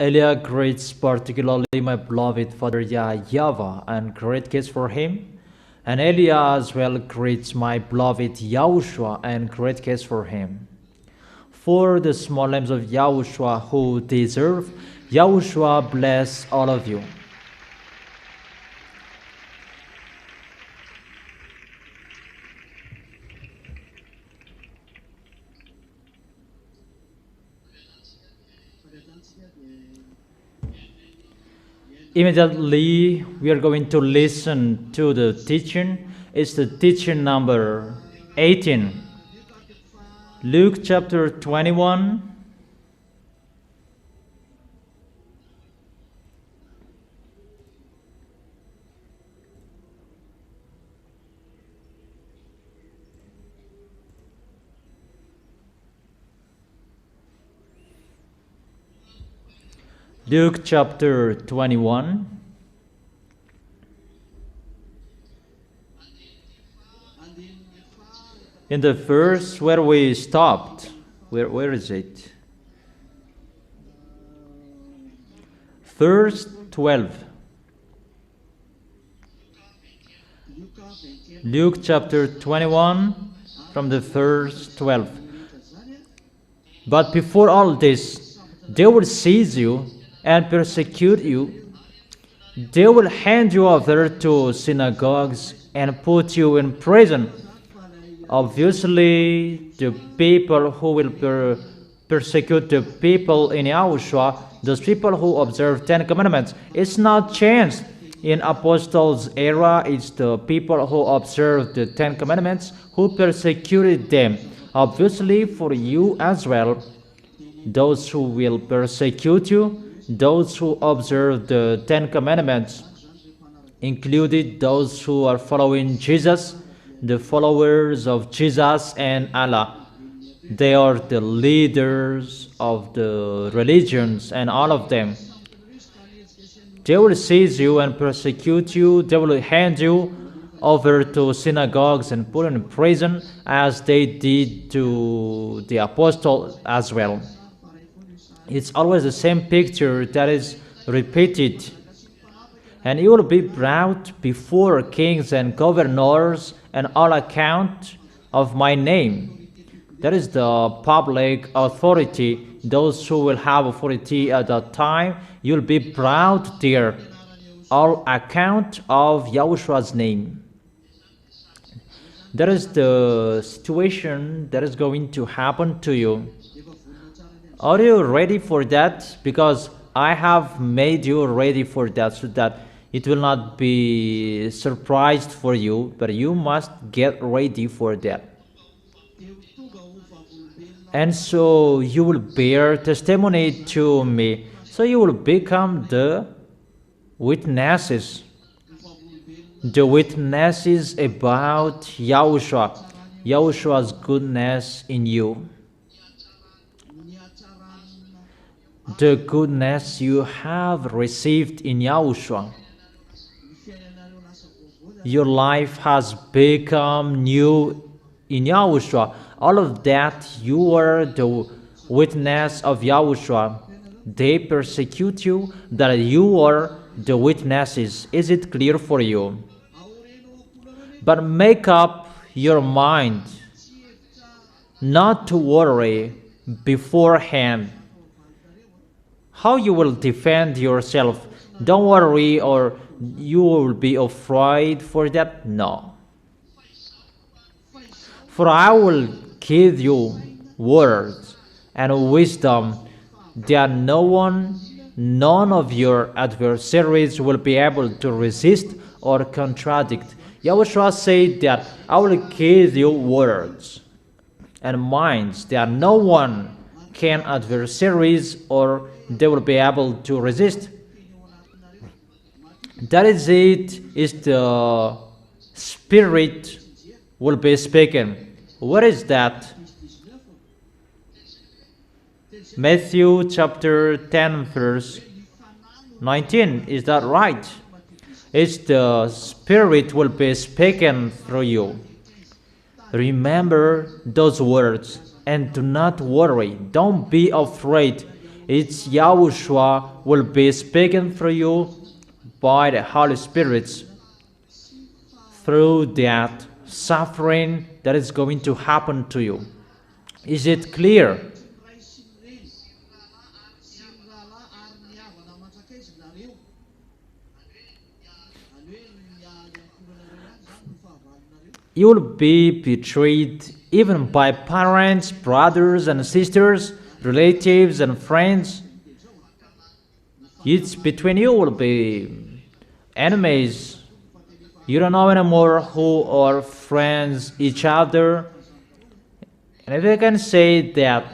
Elia greets particularly my beloved father YAHVAH and great kiss for him. And Elia as well greets my beloved YAHOSHUAH and great kiss for him. For the small names of YAHOSHUAH who deserve, YAHOSHUAH bless all of you. Immediately, we are going to listen to the teaching. It's the teaching number 18. Luke chapter 21. Luke chapter 21. In the verse where we stopped, where is it? Verse 12. Luke chapter 21 from the verse 12. But before all this, they will seize you and persecute you. They will hand you over to synagogues and put you in prison. Obviously, the people who will persecute the people in YAHOSHUAH, those people who observe 10 Commandments, it's not changed. In Apostles' era, it's the people who observe the 10 Commandments who persecuted them. Obviously, for you as well, those who will persecute you, those who observe the 10 Commandments, included those who are following Jesus, the followers of Jesus and Allah. They are the leaders of the religions and all of them. They will seize you and persecute you. They will hand you over to synagogues and put in prison as they did to the apostle as well. It's always the same picture that is repeated. And you will be brought before kings and governors and all account of my name. That is the public authority. Those who will have authority at that time, you'll be brought there. All account of YAHOSHUAH's name. That is the situation that is going to happen to you. Are you ready for that? Because I have made you ready for that so that it will not be surprised for you, but you must get ready for that. And so you will bear testimony to me. So you will become the witnesses. The witnesses about YAHOSHUAH, YAHOSHUAH's goodness in you. The goodness you have received in YAHOSHUAH. Your life has become new in YAHOSHUAH. All of that, you are the witness of YAHOSHUAH. They persecute you, that you are the witnesses. Is it clear for you? But make up your mind not to worry beforehand how you will defend yourself. Don't worry or you will be afraid for that. No. For I will give you words and wisdom that none of your adversaries will be able to resist or contradict. YAHOSHUAH said that I will give you words and minds that no one can adversaries or they will be able to resist. That is it, is the Spirit will be speaking. What is that? Matthew chapter 10 verse 19. Is that right? It's the Spirit will be speaking through you. Remember those words and do not worry. Don't be afraid. It's Yahushua will be speaking through you by the Holy Spirit through that suffering that is going to happen to you. Is it clear? You will be betrayed even by parents, brothers and sisters, relatives and friends. It's between you will be enemies. You don't know anymore who are friends each other. And if I can say that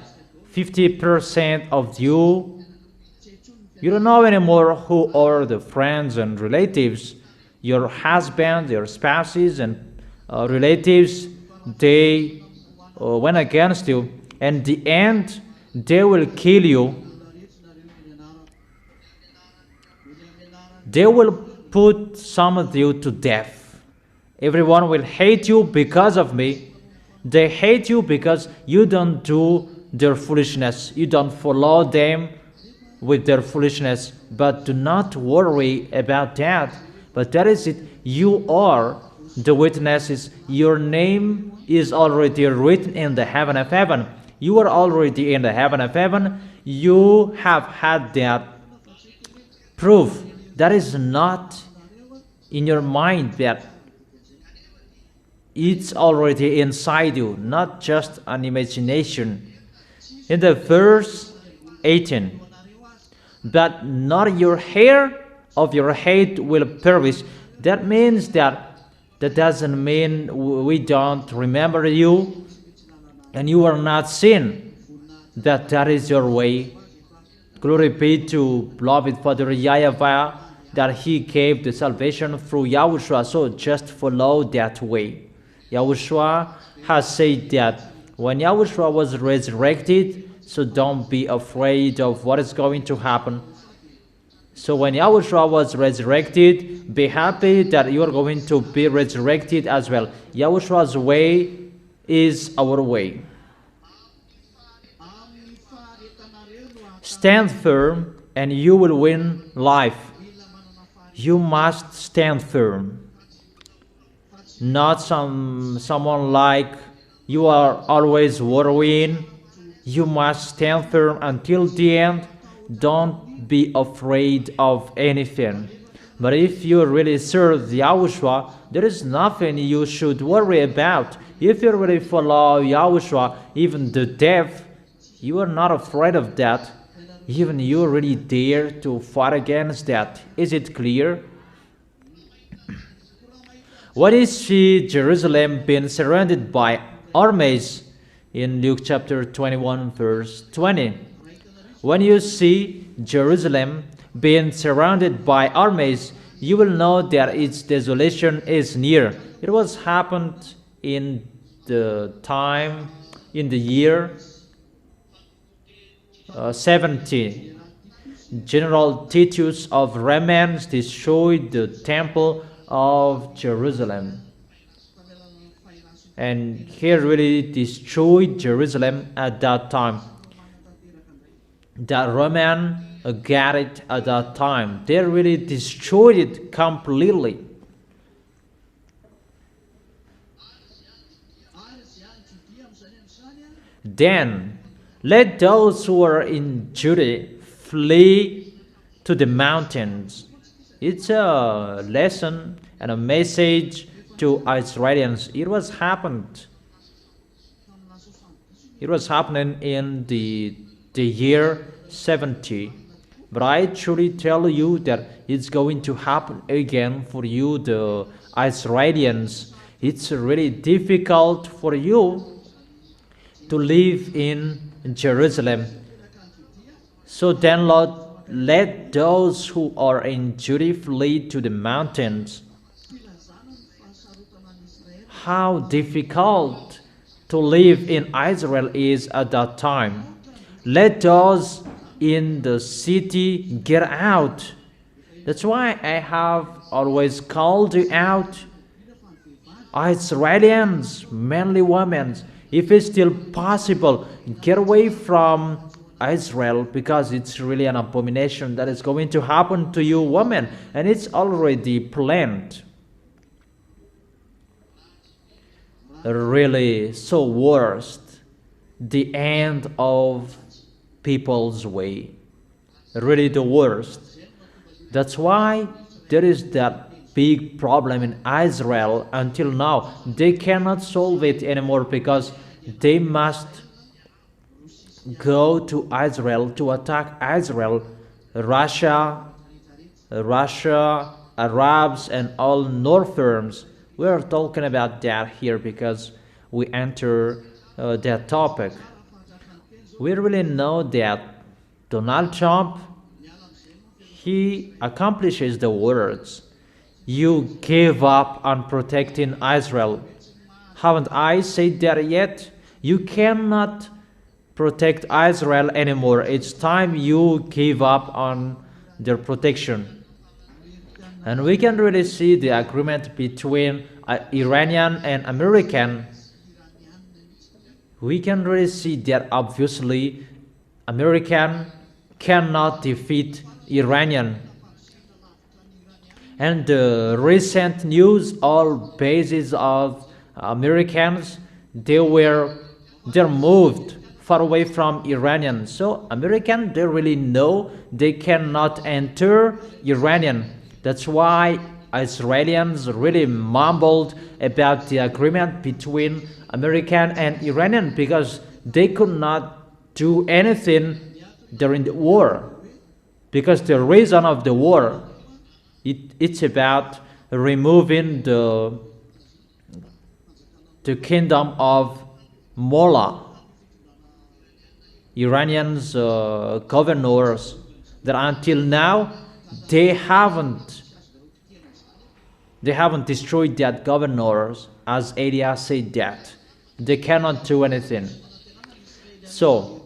50% of you don't know anymore who are the friends and relatives. Your husband, your spouses and relatives, they went against you. And the end, they will kill you. They will put some of you to death. Everyone will hate you because of me. They hate you because you don't do their foolishness. You don't follow them with their foolishness. But do not worry about that. But that is it. You are the witnesses. Your name is already written in the heaven of heaven. You are already in the heaven of heaven. You have had that proof. That is not in your mind, that it's already inside you, not just an imagination. In the verse 18, but not your hair of your head will perish. That means that doesn't mean we don't remember you and you are not sin. That is your way. Glory be to beloved Father YAHVAH, that He gave the salvation through Yahushua. So just follow that way. Yahushua has said that when Yahushua was resurrected, so don't be afraid of what is going to happen. So when Yahushua was resurrected, be happy that you are going to be resurrected as well. Yahushua's way is our way. Stand firm and you will win life. You must stand firm. Not someone like you are always worrying. You must stand firm until the end. Don't be afraid of anything. But if you really serve Yahushua, there is nothing you should worry about. If you really follow Yahushua, even the death, you are not afraid of that. Even you really dare to fight against that. Is it clear? What is Jerusalem being surrounded by armies? In Luke chapter 21 verse 20. When you see Jerusalem being surrounded by armies, you will know that its desolation is near. It was happened in the year 70. General Titus of Romans destroyed the temple of Jerusalem. And he really destroyed Jerusalem at that time. The Roman got it at that time. They really destroyed it completely. Then let those who are in Judah flee to the mountains. It's a lesson and a message to Israelians. It was happening in the year 70. But I truly tell you that it's going to happen again for you, the Israelians. It's really difficult for you to live in Jerusalem. So then, Lord, let those who are in Judah flee to the mountains. How difficult to live in Israel is at that time. Let those in the city get out. That's why I have always called you out. Israelians, manly women, if it's still possible, get away from Israel because it's really an abomination that is going to happen to you women, and it's already planned. Really so worst, the end of people's way, really the worst. That's why there is that big problem in Israel until now. They cannot solve it anymore because they must go to Israel to attack Israel. Russia, Arabs, and all Northerns. We are talking about that here because we enter that topic. We really know that Donald Trump, he accomplishes the words, "You give up on protecting Israel." Haven't I said that yet? You cannot protect Israel anymore. It's time you give up on their protection. And we can really see the agreement between Iranian and American. We can really see that obviously American cannot defeat Iranian. And the recent news, all bases of Americans, they're moved far away from Iranian. So American, they really know they cannot enter Iranian. That's why Israelis really mumbled about the agreement between American and Iranian because they could not do anything during the war. Because the reason of the war, it's about removing the kingdom of Mullah. Iranians governors that until now they haven't destroyed that governors, as Elias said that they cannot do anything. So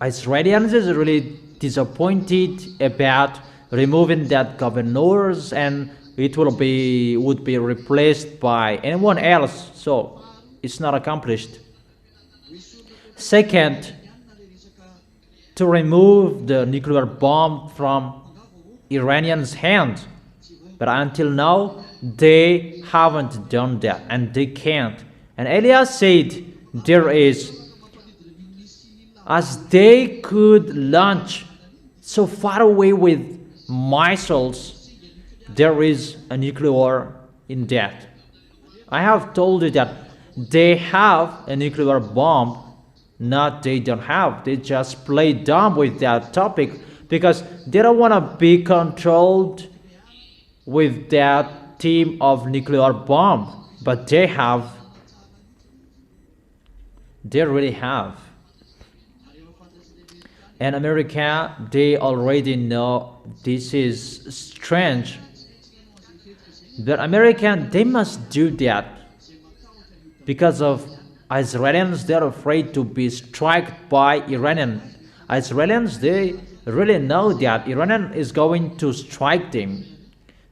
Israelis is really disappointed about removing that governors, and it would be replaced by anyone else. So it's not accomplished. Second, to remove the nuclear bomb from Iranians' hand. But until now, they haven't done that, and they can't. And Elias said there is, as they could launch so far away with missiles, there is a nuclear war in that. I have told you that they have a nuclear bomb. Not they don't have. They just play dumb with that topic because they don't want to be controlled with that team of nuclear bomb. But they have. They really have. And America, they already know this is strange. But American, they must do that because of Israelis. They're afraid to be struck by Iranian. Israelis, they really know that Iranian is going to strike them.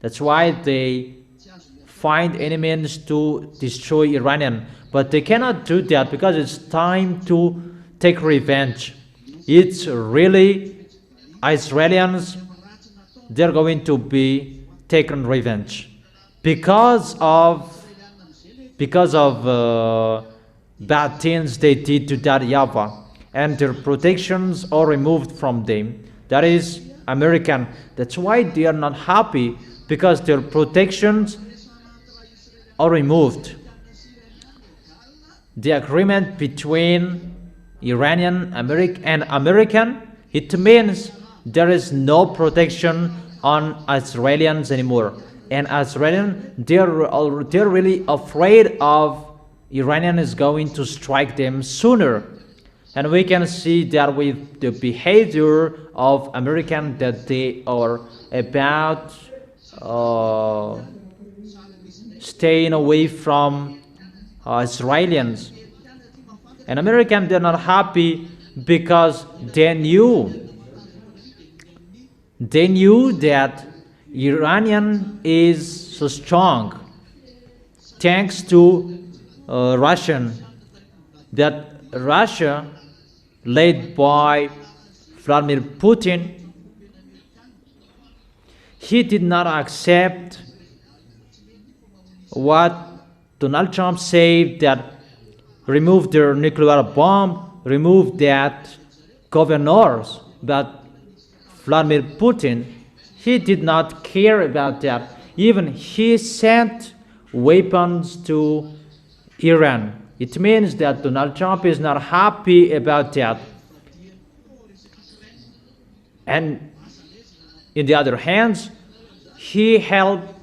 That's why they find any means to destroy Iranian. But they cannot do that because it's time to take revenge. It's really Israelis, they're going to be taken revenge because of bad things they did to that YAHVAH, and their protections are removed from them. That is American. That's why they are not happy, because their protections are removed. The agreement between Iranian and American, it means there is no protection on Israelis anymore. And Israelis, they're really afraid of Iranian is going to strike them sooner. And we can see that with the behavior of American, that they are about staying away from Israelis. And American, they're not happy because they knew that Iranian is so strong thanks to Russian, that Russia led by Vladimir Putin, he did not accept what Donald Trump said, that remove their nuclear bomb, remove that governors. But Vladimir Putin, he did not care about that. Even he sent weapons to Iran. It means that Donald Trump is not happy about that. And in the other hand, he helped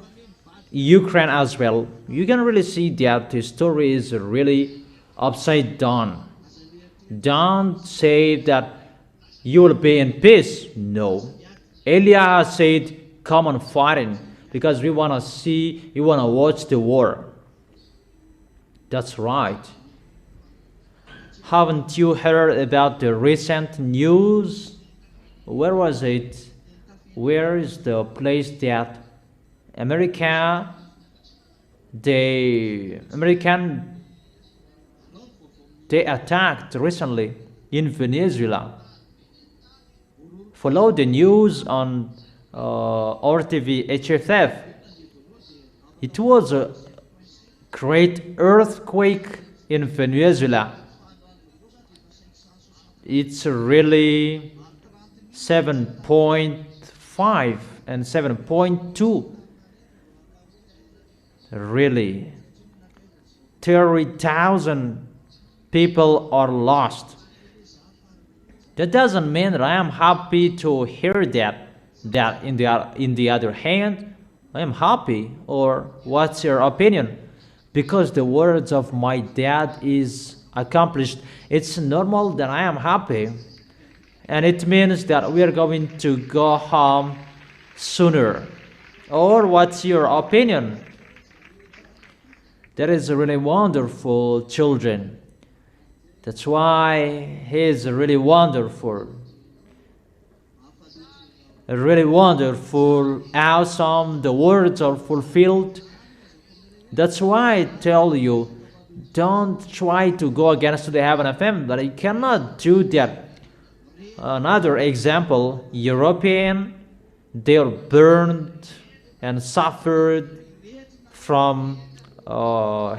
Ukraine as well. You can really see that the story is really upside down. Don't say that you will be in peace. No. Elia said, come on fighting, because we want to watch the war. That's right. Haven't you heard about the recent news? Where was it? Where is the place that they attacked recently in Venezuela? Follow the news on RTV HFF. It was a great earthquake in Venezuela. It's really 7.5 and 7.2. Really, 30,000 people are lost. That doesn't mean that I am happy to hear that. That in the other hand, I am happy. Or what's your opinion? Because the words of my dad is accomplished, it's normal that I am happy. And it means that we are going to go home sooner. Or what's your opinion? That is really wonderful, children. That's why he is really wonderful. Really wonderful, awesome. The words are fulfilled. That's why I tell you, don't try to go against the heaven FM, but you cannot do that. Another example, European, they are burned and suffered from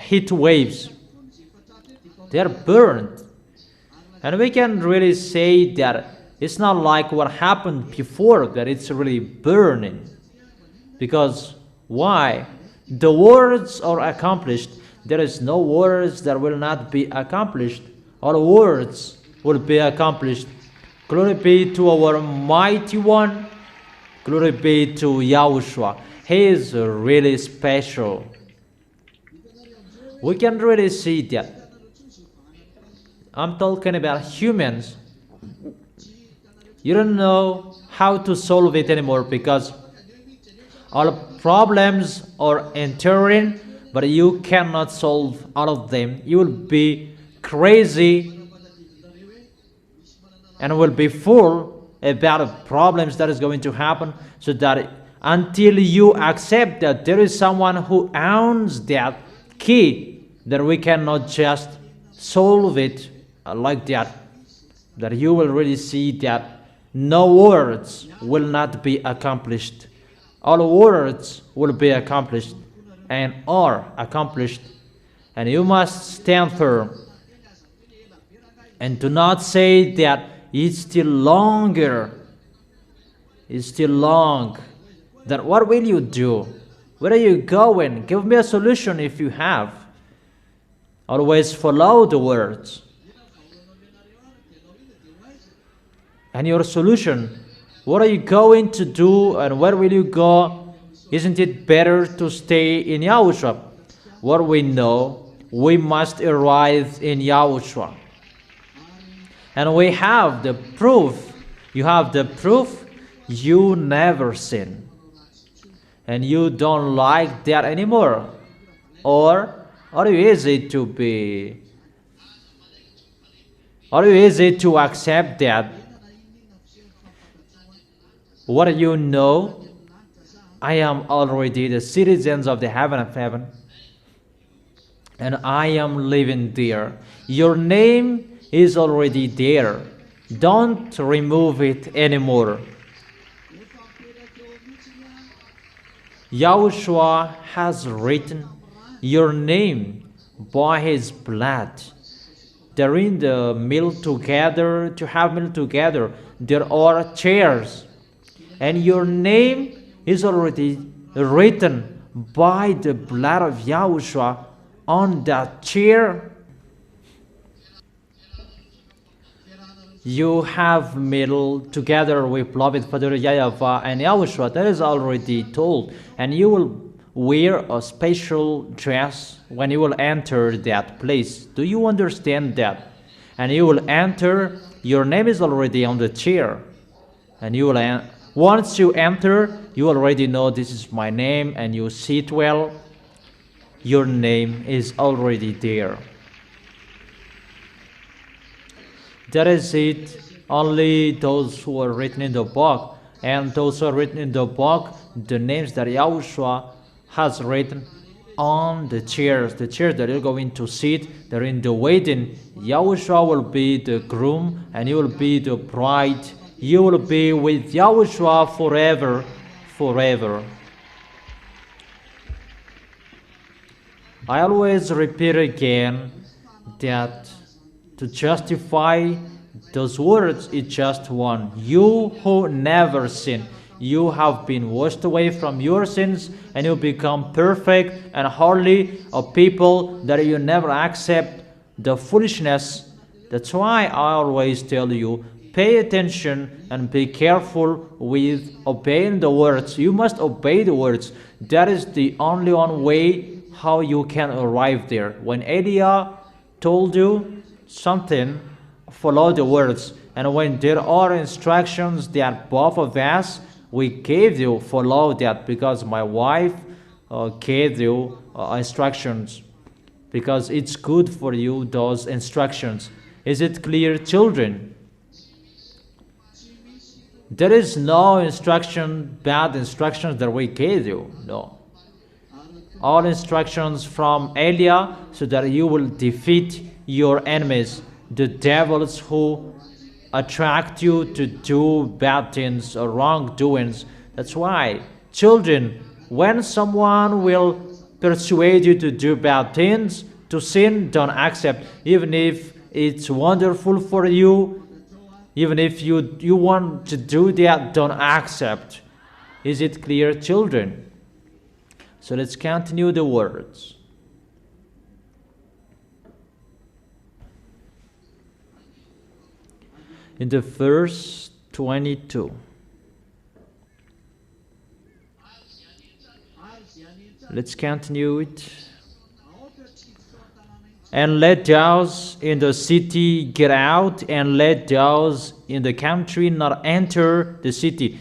heat waves. They are burned. And we can really say that it's not like what happened before, that it's really burning. Because why? The words are accomplished. There is no words that will not be accomplished. All words will be accomplished. Glory be to our mighty one. Glory be to YAHOSHUAH. He is really special. We can really see that. I'm talking about humans. You don't know how to solve it anymore, because all problems are entering, but you cannot solve all of them. You will be crazy and will be full about the problems that is going to happen, so that until you accept that there is someone who owns that key, that we cannot just solve it like that, that you will really see that no words will not be accomplished. All words will be accomplished and are accomplished. And you must stand firm and do not say that it's still longer. It's still long. Then what will you do? Where are you going? Give me a solution if you have. Always follow the words. And your solution, what are you going to do and where will you go? Isn't it better to stay in YAHOSHUAH? What we know, we must arrive in YAHOSHUAH. And we have the proof. You have the proof you never sin. And you don't like that anymore. Or are you easy to be? Are you easy to accept that? What you know, I am already the citizens of the heaven of heaven, and I am living there. Your name is already there. Don't remove it anymore. Yahushua has written your name by his blood. During the meal together, to have meal together, there are chairs, and your name is already written by the blood of Yahushua on that chair. You have meal together with beloved Father YAHVAH and YAHOSHUAH. That is already told, and you will wear a special dress when you will enter that place. Do you understand that? And you will enter, your name is already on the chair, and you will once you enter, you already know this is my name, and you sit well. Your name is already there. That is it. Only those who are written in the book, and those who are written in the book, the names that Yahushua has written on the chairs that you're going to sit, they're in the wedding. Yahushua will be the groom, and you will be the bride. You will be with Yahushua forever, forever. I always repeat again that to justify those words is just one. You who never sin, you have been washed away from your sins, and you become perfect and holy, a people that you never accept the foolishness. That's why I always tell you, pay attention and be careful with obeying the words. You must obey the words. That is the only one way how you can arrive there. When Elia told you something, follow the words. And when there are instructions that both of us, we gave you, follow that, because my wife gave you instructions, because it's good for you, those instructions. Is it clear, children? There is no instruction, bad instructions that we gave you, no. All instructions from Elia, so that you will defeat your enemies, the devils who attract you to do bad things or wrongdoings. That's why, children, when someone will persuade you to do bad things, to sin, don't accept. Even if it's wonderful for you, even if you want to do that, don't accept. Is it clear, children? So let's continue the words. In the verse 22. Let's continue it. And let those in the city get out, and let those in the country not enter the city.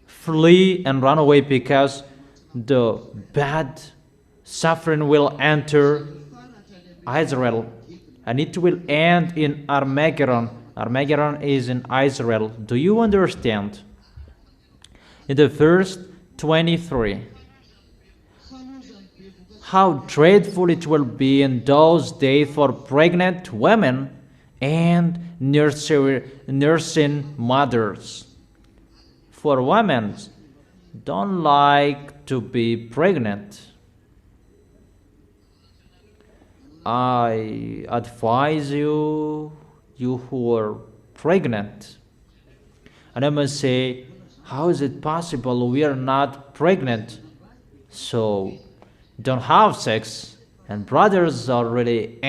Flee and run away, because the bad suffering will enter Israel, and it will end in Armageddon. Armageddon is in Israel. Do you understand? In the verse 23. How dreadful it will be in those days for pregnant women and nursing mothers. For women, don't like to be pregnant. I advise you who are pregnant. And I must say, how is it possible we are not pregnant? So don't have sex. And brothers are really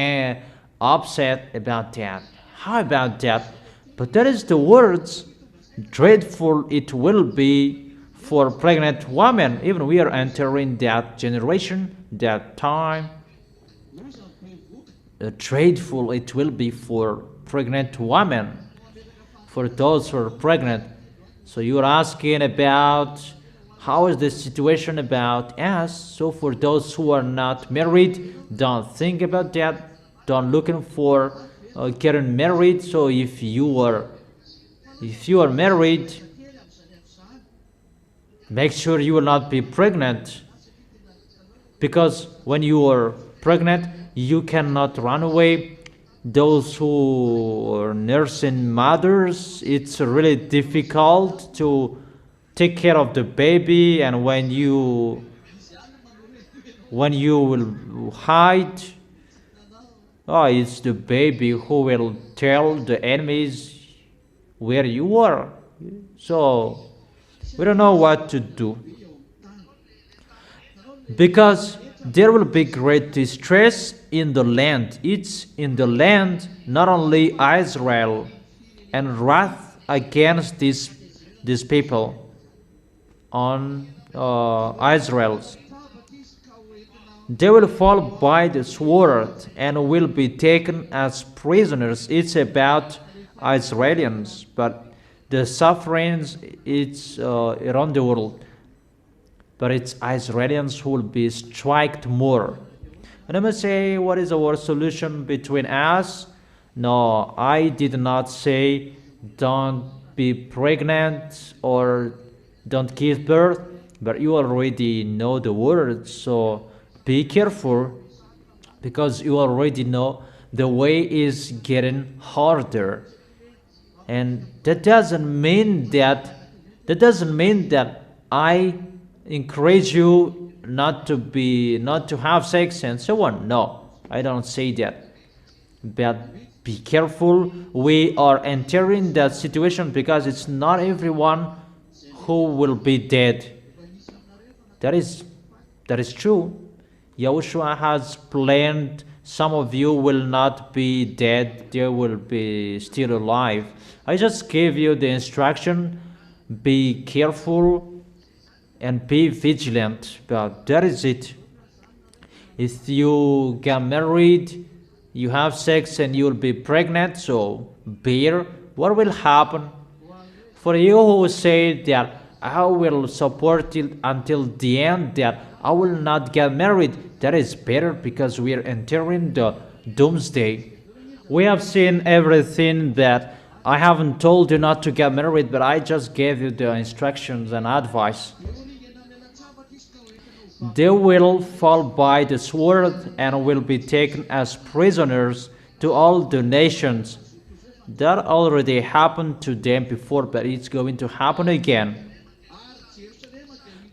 upset about that. How about that? But that is the words. Dreadful it will be for pregnant women. Even we are entering that generation, that time. Dreadful it will be for pregnant women, for those who are pregnant. So you are asking about how is the situation about us. So for those who are not married, don't think about that. Don't looking for getting married. So if you are married, make sure you will not be pregnant, because when you are pregnant, you cannot run away. those who are nursing mothers, it's really difficult to take care of the baby, and when you will hide, oh, it's the baby who will tell the enemies where you are. So we don't know what to do, because there will be great distress in the land. It's in the land, not only Israel, and wrath against these people on Israel's. They will fall by the sword and will be taken as prisoners. It's about Israelis, but the sufferings it's around the world. But it's Israelis who will be struck more. And I must say, what is our solution between us? No, I did not say don't be pregnant or don't give birth, but you already know the word, so be careful, because you already know the way is getting harder. And that doesn't mean that I encourage you not to have sex and so on. No, I don't say that. But be careful. We are entering that situation because it's not everyone who will be dead. That is true. Yahushua has planned some of you will not be dead, they will be still alive. I just gave you the instruction, be careful and be vigilant, but that is it. If you get married, you have sex and you will be pregnant, so bear what will happen. For you who say that I will support it until the end, that I will not get married, that is better, because we are entering the doomsday. We have seen everything that I haven't told you not to get married, but I just gave you the instructions and advice. They will fall by the sword and will be taken as prisoners to all the nations. That already happened to them before, but it's going to happen again.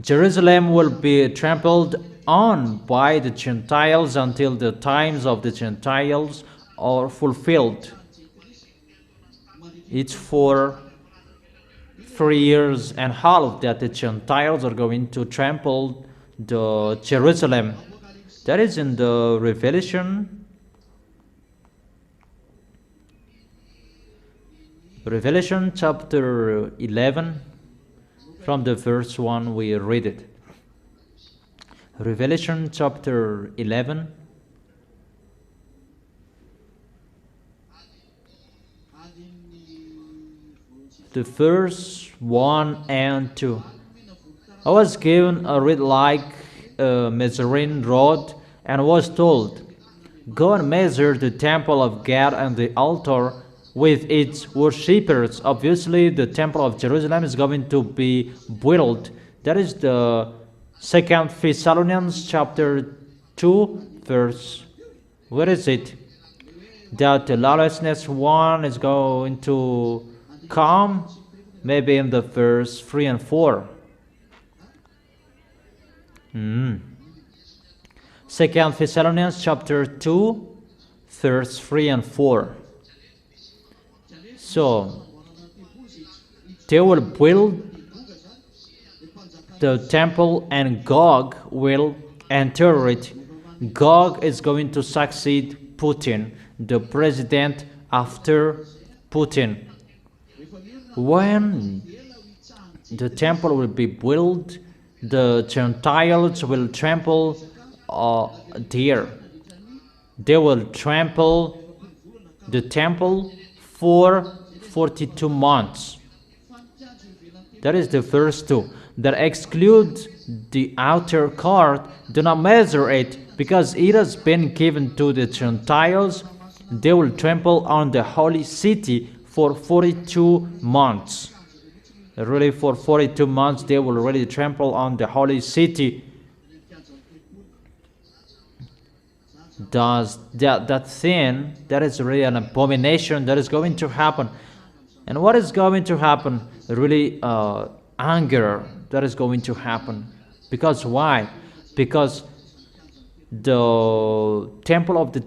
Jerusalem will be trampled on by the Gentiles until the times of the Gentiles are fulfilled. It's for 3 years and a half that the Gentiles are going to trample the Jerusalem. That is in the Revelation. Revelation chapter 11. From the verse 1 we read it. Revelation chapter 11. The verse 1 and 2. I was given a reed like a measuring rod and was told, go and measure the temple of God and the altar with its worshippers. Obviously, the temple of Jerusalem is going to be built. That is the 2 Thessalonians chapter 2 verse. Where is it? That the lawlessness one is going to come, maybe in the verse 3 and 4. 2 Thessalonians chapter 2 verse 3 and 4. So they will build the temple and Gog will enter it. Gog is going to succeed Putin, the president after Putin. When the temple will be built, the Gentiles will trample there. They will trample the temple for 42 months. That is the first two. That exclude the outer court. Do not measure it, because it has been given to the Gentiles. They will trample on the holy city for 42 months. Really, for 42 months, they will really trample on the holy city. does that thing that is really an abomination that is going to happen. And what is going to happen? Really anger that is going to happen. Because why? Because the temple of the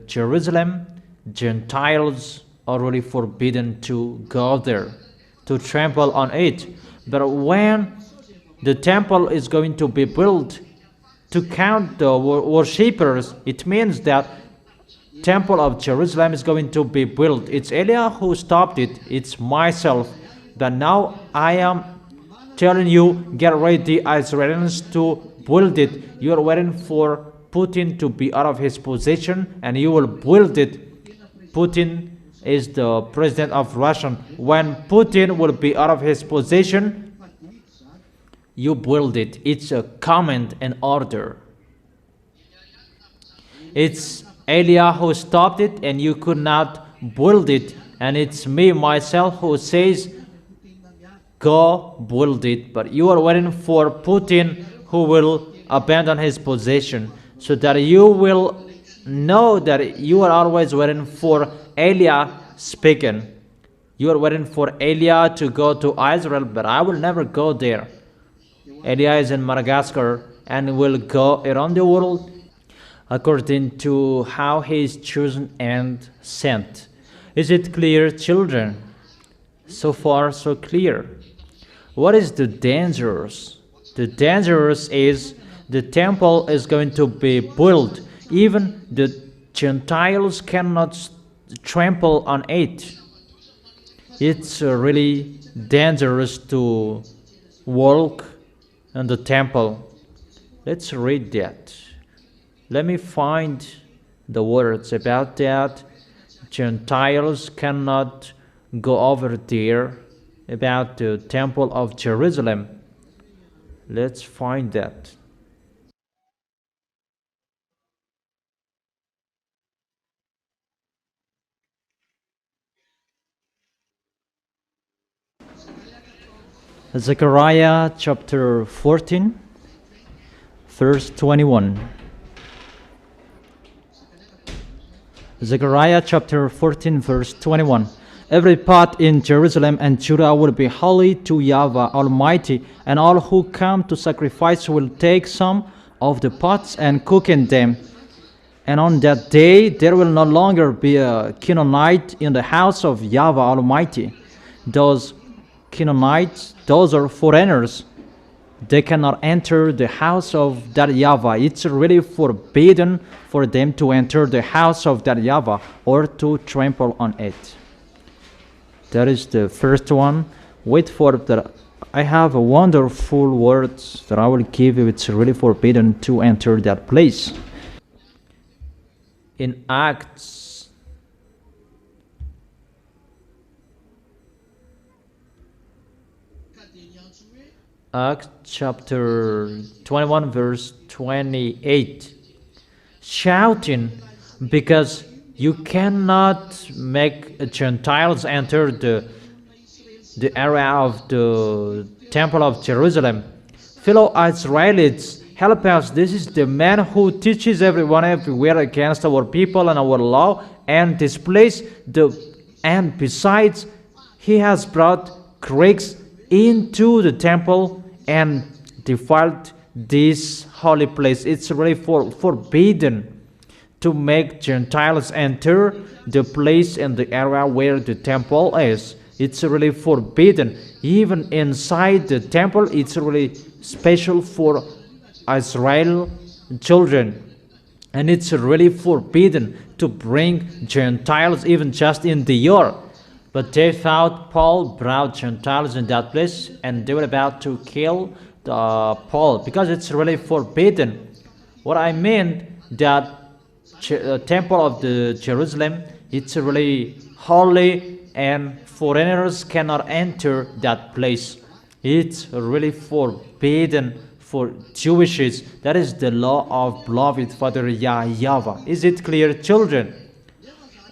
Jerusalem, Gentiles are really forbidden to go there, to trample on it. But when the temple is going to be built to count the worshippers, it means that temple of Jerusalem is going to be built. It's Eliah who stopped it. It's myself. But now I am telling you, get ready, Israelis, to build it. You are waiting for Putin to be out of his position, and you will build it. Putin is the president of Russia. When Putin will be out of his position, you build it. It's a command and order. It's Eliah who stopped it, and you could not build it. And it's me, myself, who says, go build it. But you are waiting for Putin, who will abandon his position, so that you will know that you are always waiting for Eliah speaking. You are waiting for Eliah to go to Israel, but I will never go there. Eliah is in Madagascar and will go around the world according to how he is chosen and sent. Is it clear, children? So far, so clear. What is the dangerous? The dangerous is the temple is going to be built. Even the Gentiles cannot trample on it. It's really dangerous to walk in the temple. Let's read that. Let me find the words about that. Gentiles cannot go over there, about the temple of Jerusalem. Let's find that. Zechariah chapter 14, verse 21. Zechariah chapter 14, verse 21. Every pot in Jerusalem and Judah will be holy to YAHVAH Almighty, and all who come to sacrifice will take some of the pots and cook in them. And on that day there will no longer be a Chinonite in the house of YAHVAH Almighty. Those Chinonites, those are foreigners. They cannot enter the house of that YAHVAH. It's really forbidden for them to enter the house of that YAHVAH or to trample on it. That is the first one. Wait for that. I have a wonderful words that I will give you. It's really forbidden to enter that place. In Acts chapter 21, verse 28, shouting, because you cannot make Gentiles enter the area of the temple of Jerusalem. Fellow Israelites, help us. This is the man who teaches everyone everywhere against our people and our law, and displays and besides, he has brought Greeks into the temple and defiled this holy place. It's really forbidden to make Gentiles enter the place in the area where the temple is. It's really forbidden. Even inside the temple, it's really special for Israel children. And it's really forbidden to bring Gentiles even just in the yard. But they thought Paul brought Gentiles in that place, and they were about to kill Paul, because it's really forbidden. What I mean, that temple of the Jerusalem, it's really holy, and foreigners cannot enter that place. It's really forbidden for Jewishes. That is the law of beloved Father YAHVAH. Is it clear, children?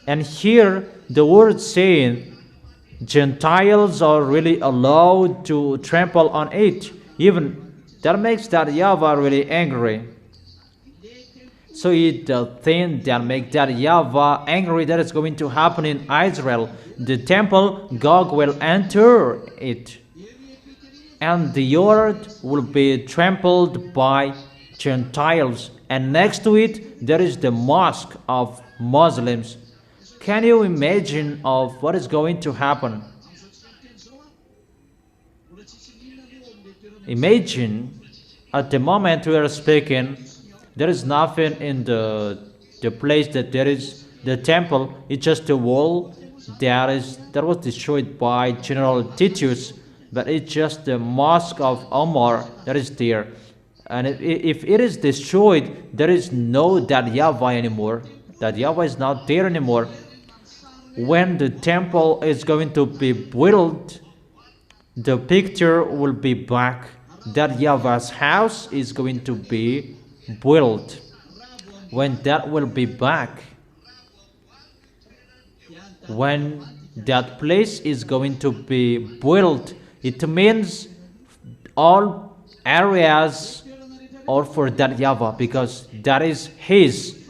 And here the word saying Gentiles are really allowed to trample on it. Even that makes that YAHVAH really angry. So it's the thing that make that YAHVAH angry that is going to happen in Israel. The temple, God will enter it, and the earth will be trampled by Gentiles. And next to it, there is the mosque of Muslims. Can you imagine of what is going to happen? Imagine at the moment we are speaking, there is nothing in the place that there is the temple. It's just a wall that was destroyed by General Titus, but it's just the mosque of Omar that is there. And if it is destroyed, there is no that YAHVAH anymore. That YAHVAH is not there anymore. When the temple is going to be built, the picture will be back. That YAHVAH's house is going to be built. When that will be back, when that place is going to be built, it means all areas are for that YAHVAH, because that is his.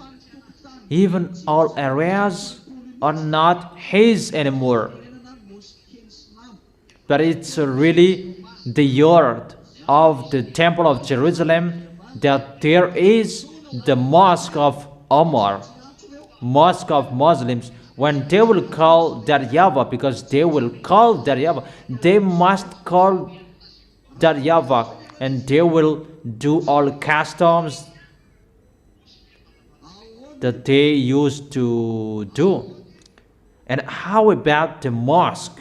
Even all areas are not his anymore, but it's really the earth of the temple of Jerusalem, that there is the mosque of Omar, mosque of Muslims. When they will call that YAHVAH, because they will call that YAHVAH, they must call that YAHVAH, and they will do all customs that they used to do. And how about the mosque?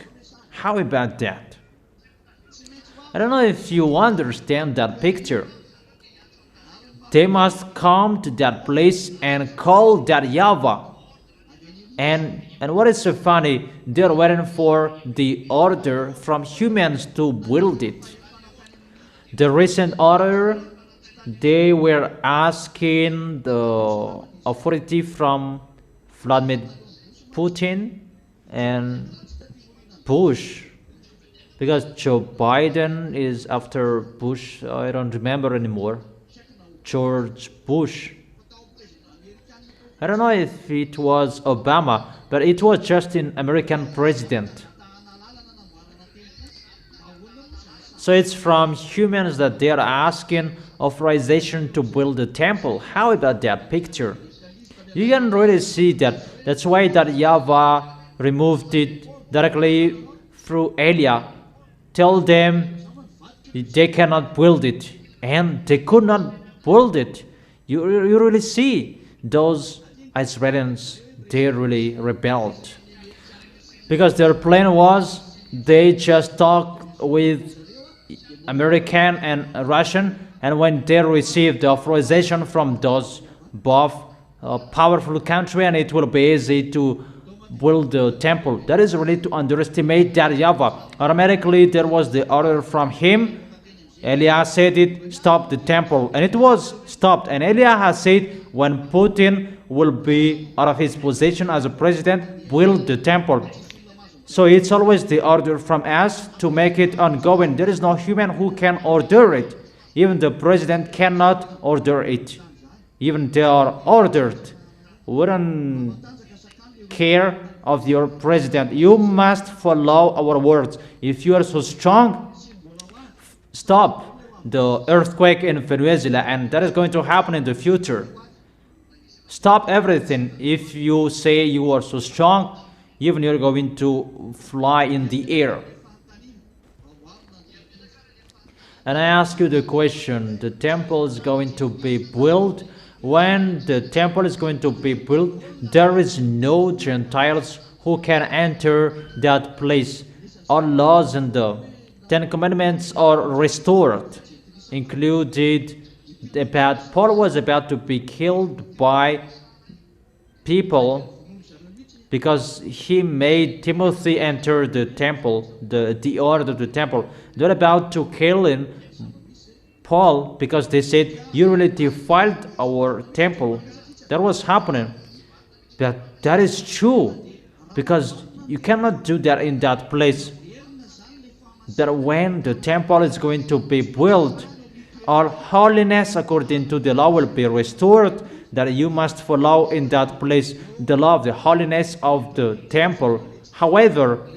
How about that? I don't know if you understand that picture. They must come to that place and call that YAHVAH. And what is so funny, they're waiting for the order from humans to build it. The recent order, they were asking the authority from Vladimir Putin and Bush, because Joe Biden is after Bush, I don't remember anymore, George Bush. I don't know if it was Obama, but it was just an American president. So it's from humans that they are asking authorization to build a temple. How about that picture? You can really see that. That's why that YAHVAH removed it directly through Elia. Tell them they cannot build it, and they could not build it. You really see those Israelis, they really rebelled, because their plan was they just talked with American and Russian, and when they received the authorization from those both powerful country, and it will be easy to build the temple. That is really to underestimate that YAHVAH. Automatically there was the order from him. Elias said it, stop the temple, and it was stopped. And Elias has said when Putin will be out of his position as a president, build the temple. So it's always the order from us to make it ongoing. There is no human who can order it. Even the president cannot order it. Even they are ordered. Wouldn't care of your president. You must follow our words. If you are so strong, stop the earthquake in Venezuela, and that is going to happen in the future. Stop everything. If you say you are so strong, even you're going to fly in the air. And I ask you the question, the temple is going to be built. When the temple is going to be built, there is no Gentiles who can enter that place. All laws and the Ten Commandments are restored, included about Paul was about to be killed by people because he made Timothy enter the temple, the order of the temple. They're about to kill him, Paul, because they said, you really defiled our temple. That was happening. That is true, because you cannot do that in that place. That when the temple is going to be built, all holiness according to the law will be restored. that you must follow in that place the law of the holiness of the temple. However,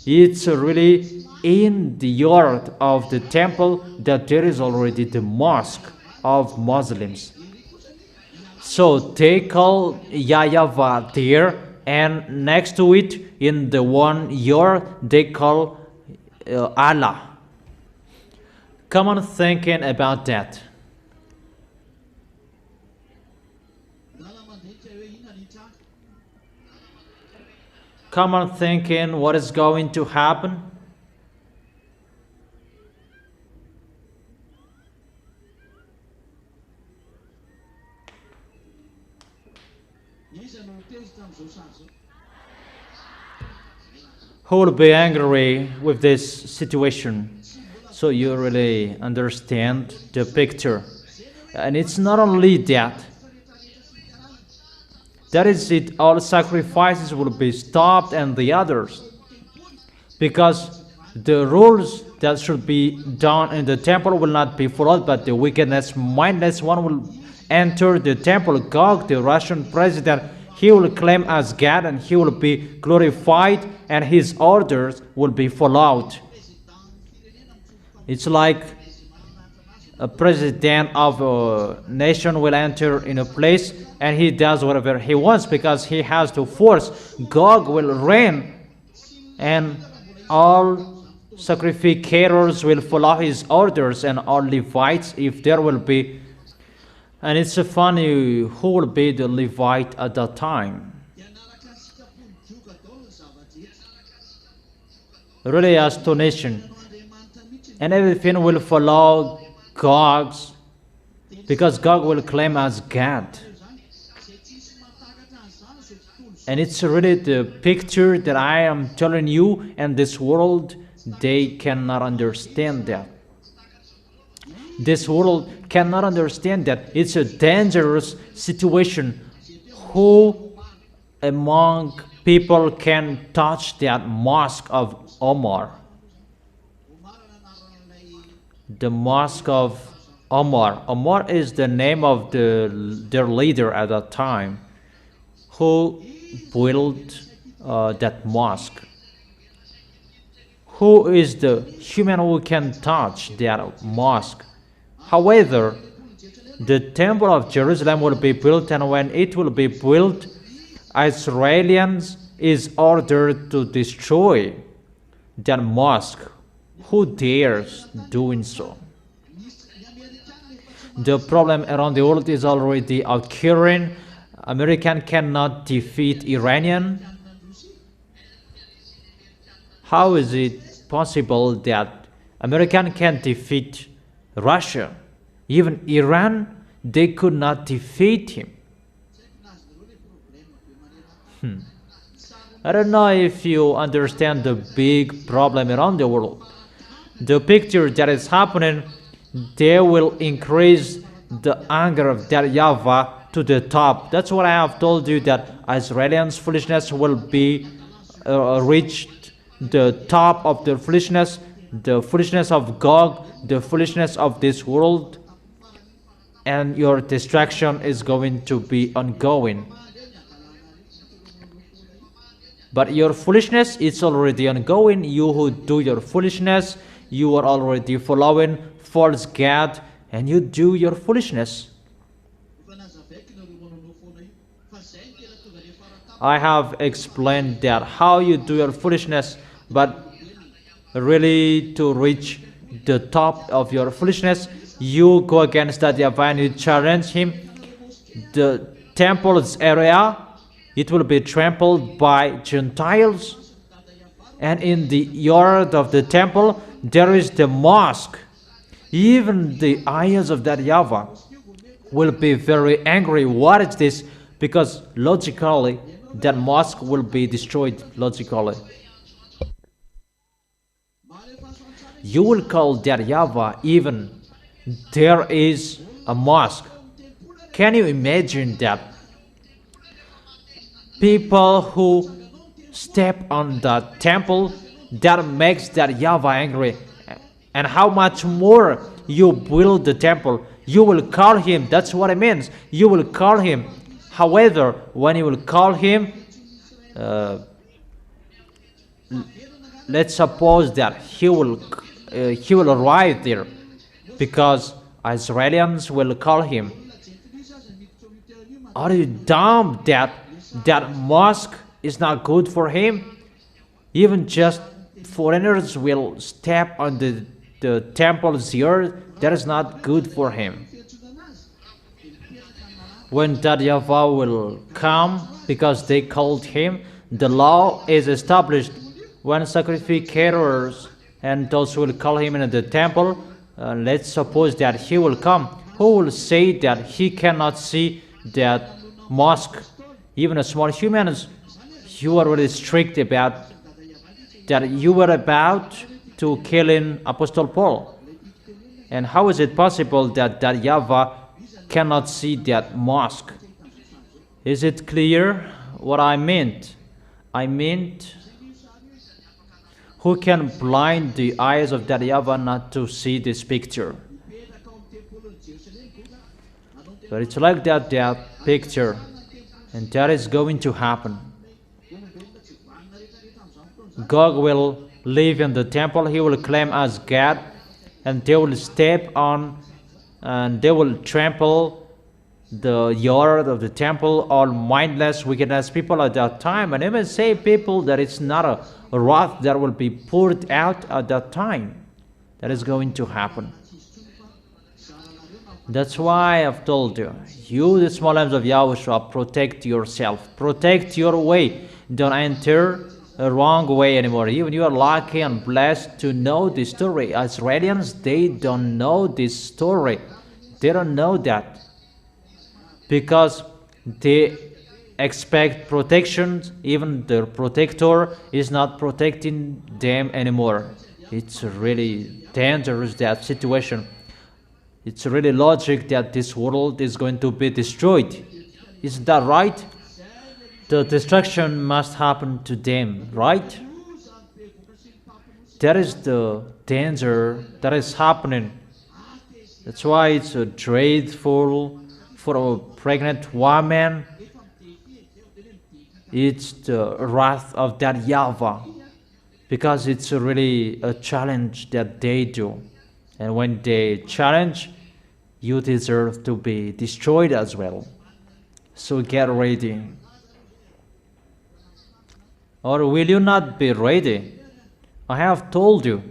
it's really in the yard of the temple that there is already the mosque of Muslims. So they call YAHVAH there, and next to it, in the one yard, they call Allah. Come on, thinking about that. Come on, thinking what is going to happen. Who will be angry with this situation? So you really understand the picture. And it's not only that. That is it, all sacrifices will be stopped and the others. Because the rules that should be done in the temple will not be followed, but the wickedness, mindless one will enter the temple. Gog, the Russian president, he will claim as God and he will be glorified and his orders will be followed. It's like a president of a nation will enter in a place and he does whatever he wants because he has to force. Gog will reign and all sacrificators will follow his orders and all Levites, if there will be. And it's funny, who will be the Levite at that time? Really astonishing. And everything will follow Gog's, because Gog will claim as God. And it's really the picture that I am telling you, and this world, they cannot understand that. This world cannot understand that. It's a dangerous situation. Who among people can touch that mosque of Omar? The mosque of Omar. Omar is the name of their leader at that time, who built that mosque. Who is the human who can touch that mosque? However, the temple of Jerusalem will be built, and when it will be built, Israelians is ordered to destroy that mosque. Who dares doing so? The problem around the world is already occurring. American cannot defeat Iranian. How is it possible that American can defeat Russia? Even Iran, they could not defeat him. I don't know if you understand the big problem around the world. The picture that is happening, they will increase the anger of that YAHVAH to the top. That's what I have told you, that Israelians' foolishness will be reached the top of the foolishness of Gog, the foolishness of this world, and your destruction is going to be ongoing. But your foolishness is already ongoing. You who do your foolishness, you are already following false God, and you do your foolishness. I have explained that how you do your foolishness, but really to reach the top of your foolishness, you go against that YAHVAH and you challenge him. The temple's area, it will be trampled by Gentiles, and in the yard of the temple there is the mosque. Even the eyes of that YAHVAH will be very angry. What is this? Because logically that mosque will be destroyed logically. You will call that YAHVAH even there is a mosque. Can you imagine that? People who step on the temple, that makes that YAHVAH angry. And how much more you build the temple, You will call him. That's what it means. You will call him. However, when you will call him, let's suppose that he will arrive there, because Israelis will call him. Are you dumb that mosque is not good for him? Even just foreigners will step on the temple's earth. That is not good for him. When that YAHVAH will come, because they called him, the law is established. When sacrificators and those who will call him in the temple, let's suppose that he will come. Who will say that he cannot see that mosque? Even a small humans, you are really strict about that. You were about to kill in Apostle Paul. And how is it possible that YAHVAH cannot see that mosque? Is it clear what I meant? I meant, who can blind the eyes of that YAHVAH not to see this picture? But it's like that picture, and that is going to happen. God will live in the temple. He will claim as God, and they will step on and they will trample the yard of the temple, all mindless, wickedness people at that time. And even say people that it's not a wrath that will be poured out at that time. That is going to happen. That's why I've told you, the small arms of YAHOSHUAH, protect yourself, protect your way. Don't enter a wrong way anymore. Even you are lucky and blessed to know this story. Israelis, they don't know this story. They don't know that, because they expect protection. Even the protector is not protecting them anymore. It's really dangerous, that situation. It's really logic that this world is going to be destroyed. Isn't that right? The destruction must happen to them, right? That is the danger that is happening. That's why it's dreadful for a pregnant woman. It's the wrath of that YAHVAH, because it's really a challenge that they do. And when they challenge, you deserve to be destroyed as well. So get ready. Or will you not be ready? I have told you,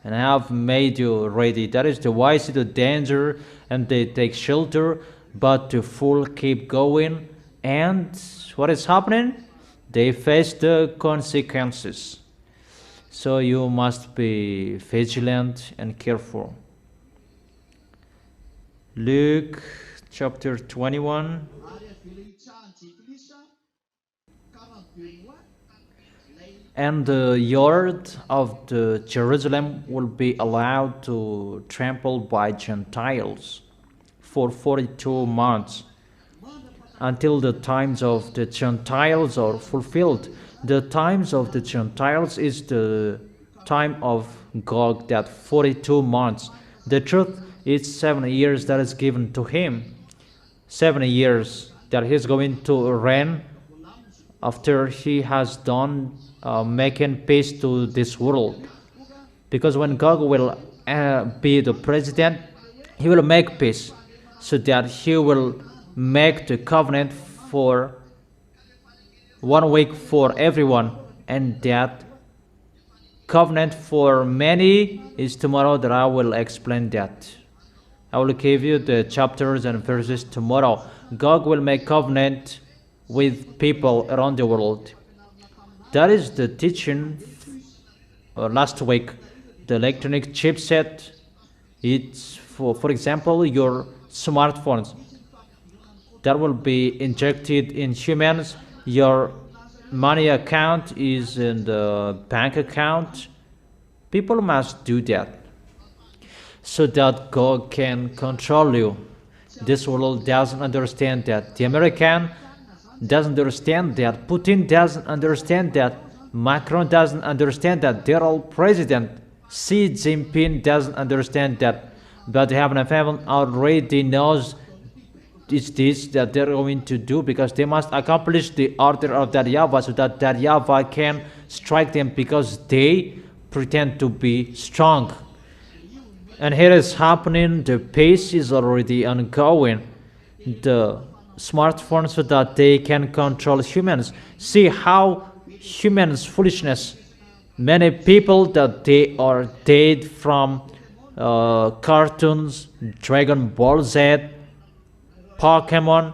and I have made you ready. That is the wise see the danger and they take shelter, but the fool keep going. And what is happening? They face the consequences. So you must be vigilant and careful. Luke chapter 21. And the yard of the Jerusalem will be allowed to trample by Gentiles for 42 months, until the times of the Gentiles are fulfilled. The times of the Gentiles is the time of Gog, that 42 months. The truth is 7 years that is given to him. 7 years that he's going to reign after he has done making peace to this world. Because when Gog will be the president, he will make peace, so that he will make the covenant for 1 week for everyone, and that covenant for many is tomorrow, that I will explain that. I will give you the chapters and verses tomorrow. God will make covenant with people around the world. That is the teaching last week. The electronic chipset, it's for example, your smartphones that will be injected in humans. Your money account is in the bank account. People must do that, so that God can control you. This world doesn't understand that. The American doesn't understand that. Putin doesn't understand that. Macron doesn't understand that. They're all president. Xi Jinping doesn't understand that. But the heaven of heaven already knows it's this that they're going to do, because they must accomplish the order of that YAHVAH, so that YAHVAH can strike them, because they pretend to be strong. And here is happening, the pace is already ongoing. The smartphones, so that they can control humans. See how humans' foolishness. Many people that they are dead from cartoons, Dragon Ball Z, Pokemon.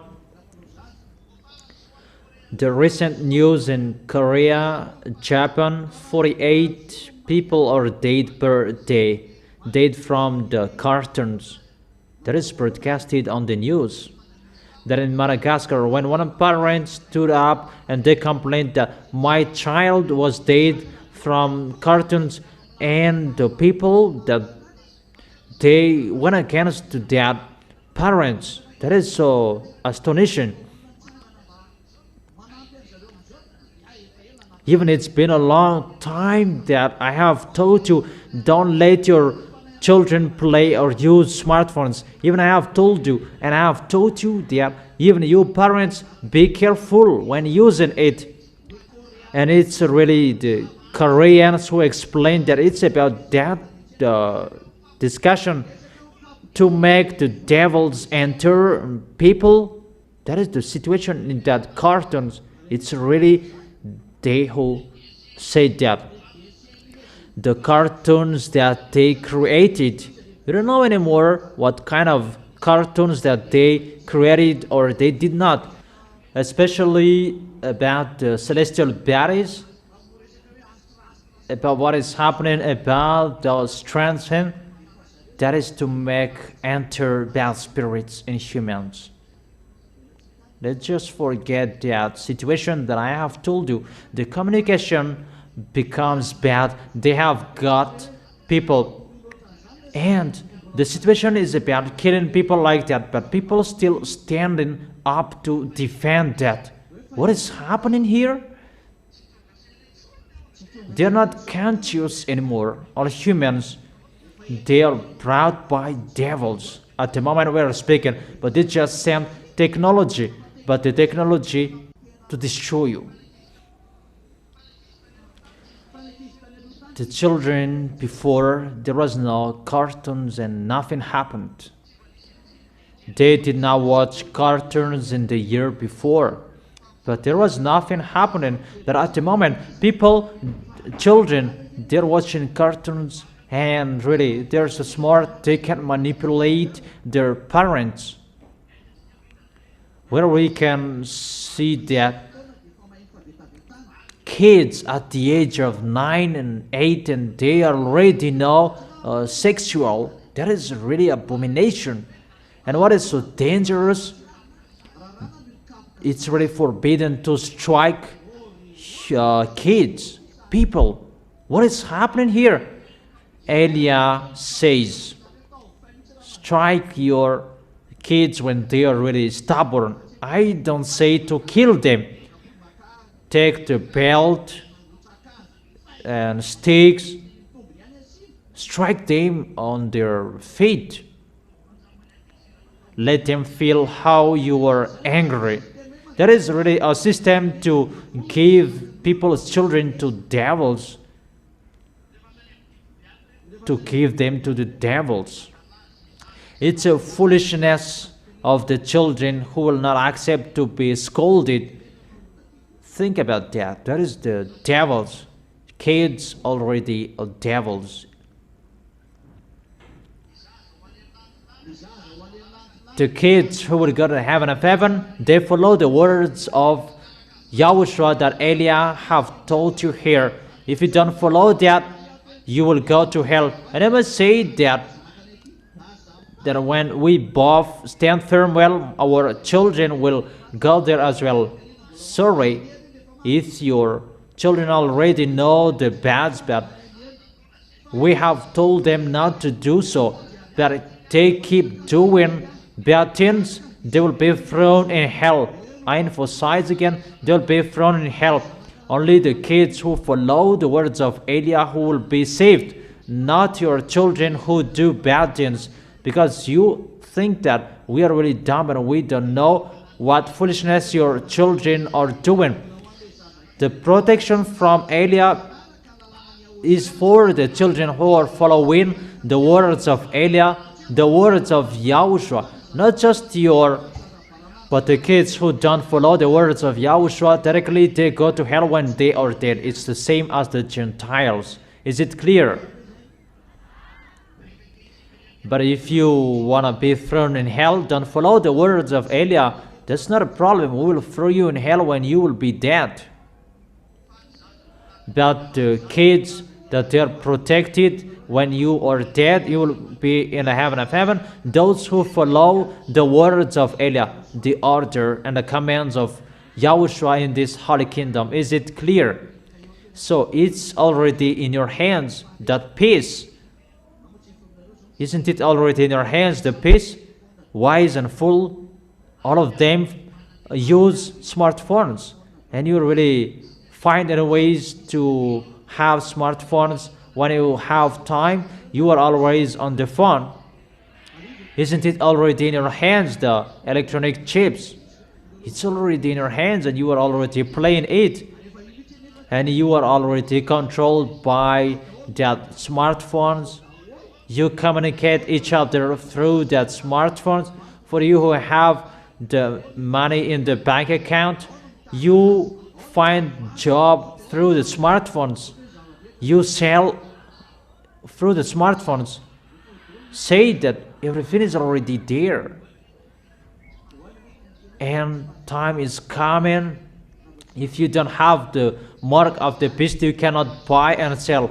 The recent news in Korea, Japan, 48 people are dead per day, dead from the cartoons. That is broadcasted on the news. That in Madagascar, when one of the parents stood up and they complained that my child was dead from cartoons, and the people that they went against that parents. That is so astonishing. Even it's been a long time that I have told you, don't let your children play or use smartphones. Even I have told you, and I have told you that even you parents, be careful when using it. And it's really the Koreans who explain that it's about that discussion to make the devils enter people. That is the situation in that cartoons. It's really they who say that. The cartoons that they created, we don't know anymore what kind of cartoons that they created or they did not, especially about the celestial bodies, about what is happening about those transcend. That is to make enter bad spirits in humans. Let's just forget that situation that I have told you. The communication becomes bad. They have got people, and the situation is about killing people like that, but people still standing up to defend that. What is happening here? They're not conscious anymore. All humans, they are brought by devils at the moment we are speaking, but they just send technology, but the technology to destroy you. The children, before there was no cartoons and nothing happened. They did not watch cartoons in the year before, but there was nothing happening. That at the moment, people, children, they're watching cartoons, and really they're so smart they can manipulate their parents. Where we can see that kids at the age of 9 and 8 and they already know sexual. That is really abomination. And what is so dangerous, it's really forbidden to strike kids, people. What is happening here? Elia says, strike your kids when they are really stubborn. I don't say to kill them. Take the belt and sticks, strike them on their feet. Let them feel how you are angry. That is really a system to give people's children to devils, to give them to the devils. It's a foolishness of the children who will not accept to be scolded. Think about that. That is the devils. Kids already are devils. The kids who will go to heaven of heaven, they follow the words of YAHOSHUAH that Elia have told you here. If you don't follow that, you will go to hell. And I must say that when we both stand firm well, our children will go there as well. Sorry if your children already know the bads, but we have told them not to do so. But they keep doing bad things, they will be thrown in hell. I emphasize again, they will be thrown in hell. Only the kids who follow the words of Elia who will be saved, not your children who do bad things. because you think that we are really dumb and we don't know what foolishness your children are doing. The protection from Eliah is for the children who are following the words of Eliah, the words of YAHOSHUAH, not just but the kids who don't follow the words of YAHOSHUAH, directly they go to hell when they are dead. It's the same as the Gentiles. Is it clear? But if you want to be thrown in hell, don't follow the words of Eliah. That's not a problem. We will throw you in hell when you will be dead. But the kids that they are protected, when you are dead, you will be in the heaven of heaven. Those who follow the words of Eliah, the order and the commands of YAHOSHUAH in this holy kingdom. Is it clear? So it's already in your hands, that peace. Isn't it already in your hands, the peace? Wise and fool, all of them use smartphones. And you really find any ways to have smartphones. When you have time, you are always on the phone. Isn't it already in your hands, the electronic chips? It's already in your hands and you are already playing it. And you are already controlled by that smartphones. You communicate each other through that smartphones. For you who have the money in the bank account, you find job through the smartphones. You sell through the smartphones. Say that everything is already there. And time is coming. If you don't have the mark of the beast, you cannot buy and sell.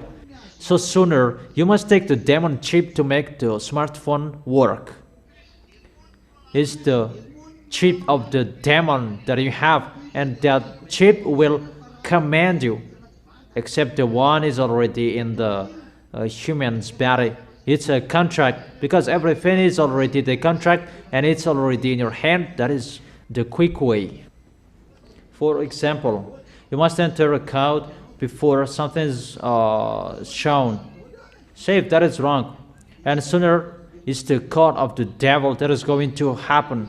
So sooner, you must take the demon chip to make the smartphone work. It's the chip of the demon that you have, and that chip will command you. Except the one is already in the human's body. It's a contract, because everything is already the contract and it's already in your hand. That is the quick way. For example, you must enter a code before something is shown. Say if that is wrong, and sooner it's the code of the devil that is going to happen.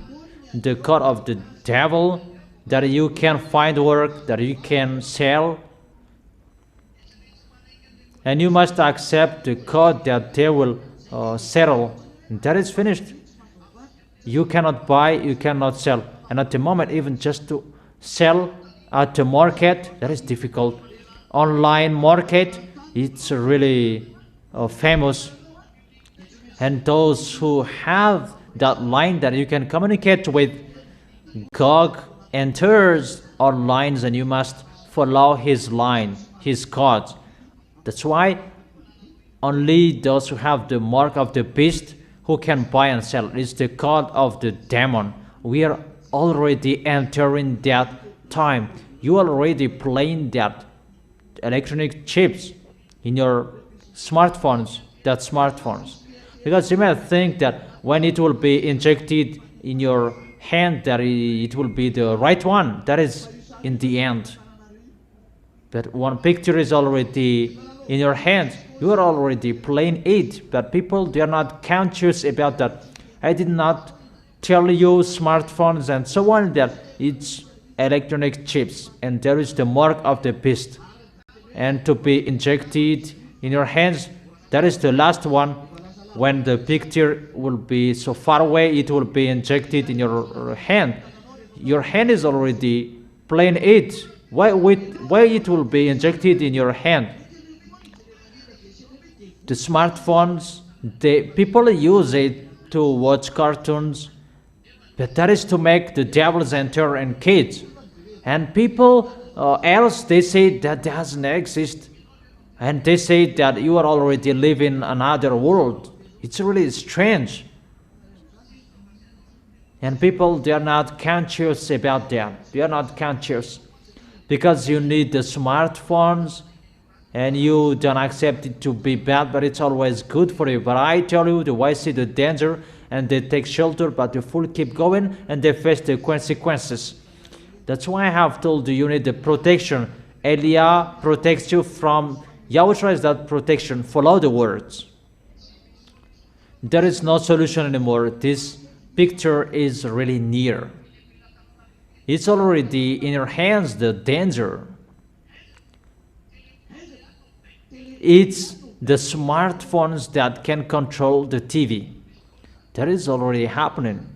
The code of the devil that you can find work, that you can sell. And you must accept the code that they will settle. And that is finished. You cannot buy, you cannot sell. And at the moment, even just to sell at the market, that is difficult. Online market, it's really famous. And those who have that line that you can communicate with God enters on lines, and you must follow his line, his code. That's why only those who have the mark of the beast who can buy and sell. It's the code of the demon. We are already entering that time. You are already playing that electronic chips in your smartphones, because you may think that when it will be injected in your hand, that it will be the right one. That is in the end. But one picture is already in your hand, you are already playing it. But people, they are not conscious about that. I did not tell you smartphones and so on, that it's electronic chips, and there is the mark of the beast, and to be injected in your hands, that is the last one. When the picture will be so far away, it will be injected in your hand. Your hand is already playing it. Why it will be injected in your hand? The smartphones, people use it to watch cartoons, but that is to make the devils enter in kids. And people else, they say that doesn't exist. And they say that you are already living another world. It's really strange. And people, they are not conscious about that. They are not conscious. Because you need the smartphones, and you don't accept it to be bad, but it's always good for you. But I tell you, the wise see the danger, and they take shelter, but the fool keep going, and they face the consequences. That's why I have told you, you need the protection. Eliah protects you from YAHOSHUAH. Is that protection? Follow the words. There is no solution anymore. This picture is really near. It's already in your hands, the danger. It's the smartphones that can control the TV. That is already happening.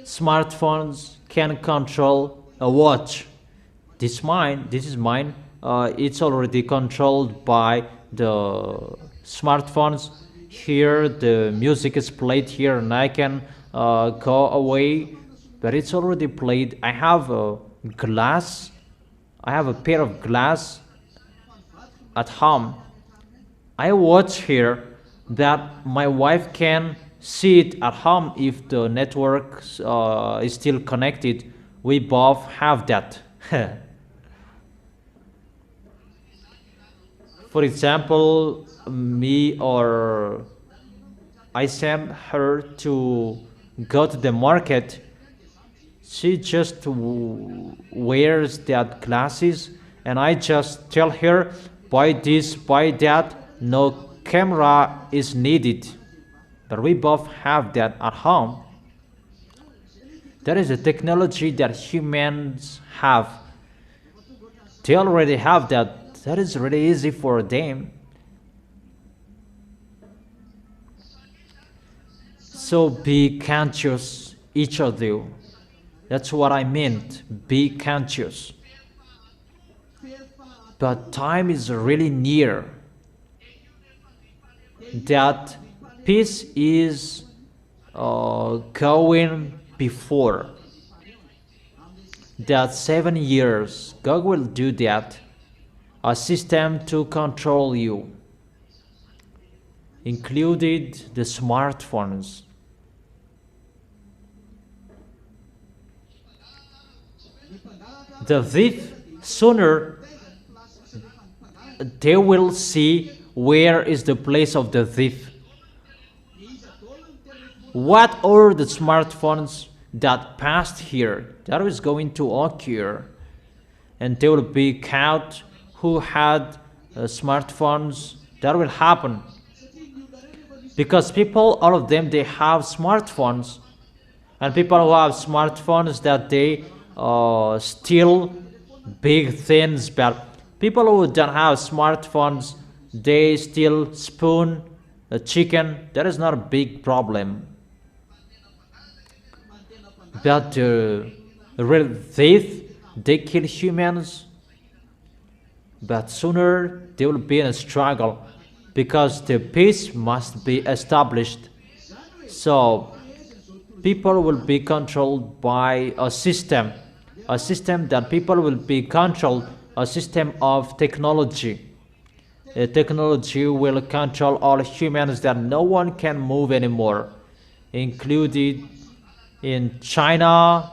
Smartphones can control a watch. This is mine. It's already controlled by the smartphones. Here the music is played here, and I can go away, but it's already played. I have a glass. I have a pair of glass at home. I watch here that my wife can see it at home if the network is still connected. We both have that. For example, me or I send her to go to the market. She just wears that glasses, and I just tell her, buy this, buy that. No camera is needed. But we both have that at home. That is a technology that humans have. They already have that. That is really easy for them. So be conscious, each of you. That's what I meant. Be conscious. But time is really near. That peace is going before. That 7 years, God will do that. A system to control you, included the smartphones. The thief, sooner they will see where is the place of the thief. What are the smartphones that passed here? That is going to occur, and they will be caught who had smartphones. That will happen because people, all of them, they have smartphones, and people who have smartphones that they steal big things, but people who don't have smartphones, they steal spoon, a chicken. That is not a big problem. But the real thief, they kill humans. But sooner they will be in a struggle because the peace must be established. So people will be controlled by a system that people will be controlled, a system of technology. A technology will control all humans that no one can move anymore, included in China.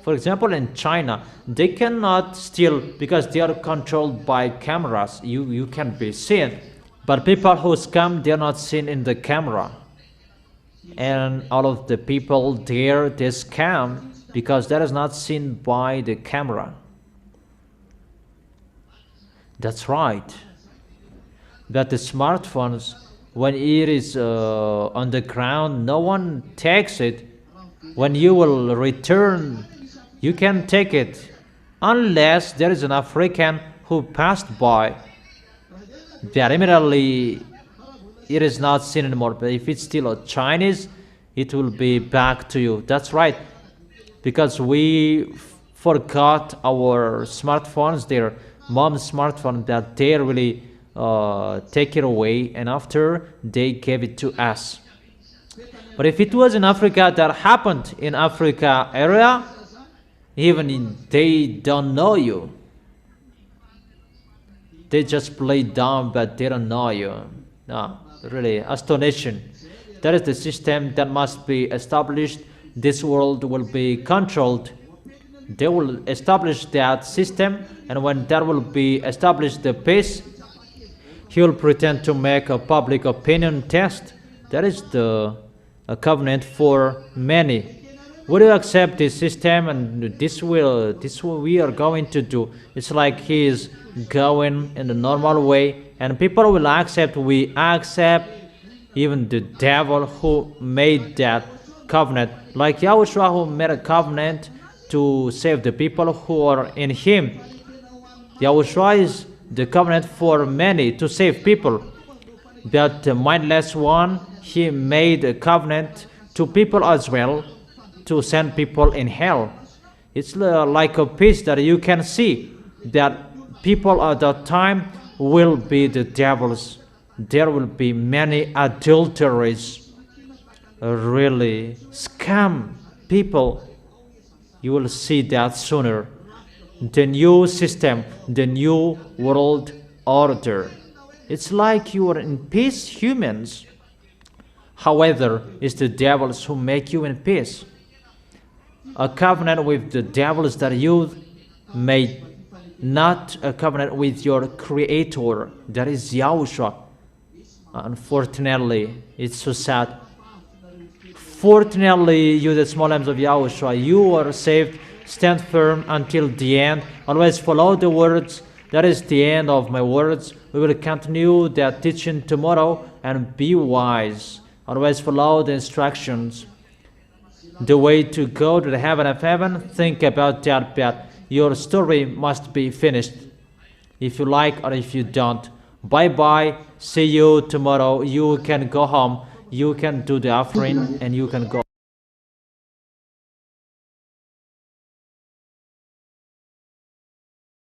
For example, in China, they cannot steal because they are controlled by cameras. You can be seen. But people who scam, they are not seen in the camera. And all of the people there, they scam because that is not seen by the camera. That's right. But the smartphones, when it is on the ground, no one takes it. When you will return, you can take it unless there is an African who passed by. That immediately it is not seen anymore. But if it's still a Chinese, it will be back to you. That's right. Because we forgot our smartphones, their mom's smartphone, that they really take it away, and after they gave it to us. But if it was in Africa, that happened in Africa area, they don't know you. They just play dumb, but they don't know you. No, really astonishing. That is the system that must be established. This world will be controlled. They will establish that system, and when that will be established, the peace, he will pretend to make a public opinion test. That is a covenant for many. Would you accept this system? And this what we are going to do. It's like he is going in the normal way, and people will accept. We accept even the devil who made that covenant, like Yahushua who made a covenant to save the people who are in him. Yahushua is the covenant for many to save people. But the mindless one, he made a covenant to people as well to send people in hell. It's like a piece that you can see that people at that time will be the devils. There will be many adulteries, really scam people. You will see that sooner. The new system, the new world order. It's like you are in peace, humans. However, it's the devils who make you in peace. A covenant with the devils that you made, not a covenant with your creator, that is Yahushua. Unfortunately, it's so sad. Fortunately, you the small lambs of Yahushua, you are saved. Stand firm until the end. Always follow the words. That is the end of my words. We will continue that teaching tomorrow, and be wise. Always follow the instructions. The way to go to the heaven of heaven, think about that, but your story must be finished. If you like or if you don't. Bye-bye. See you tomorrow. You can go home. You can do the offering and you can go.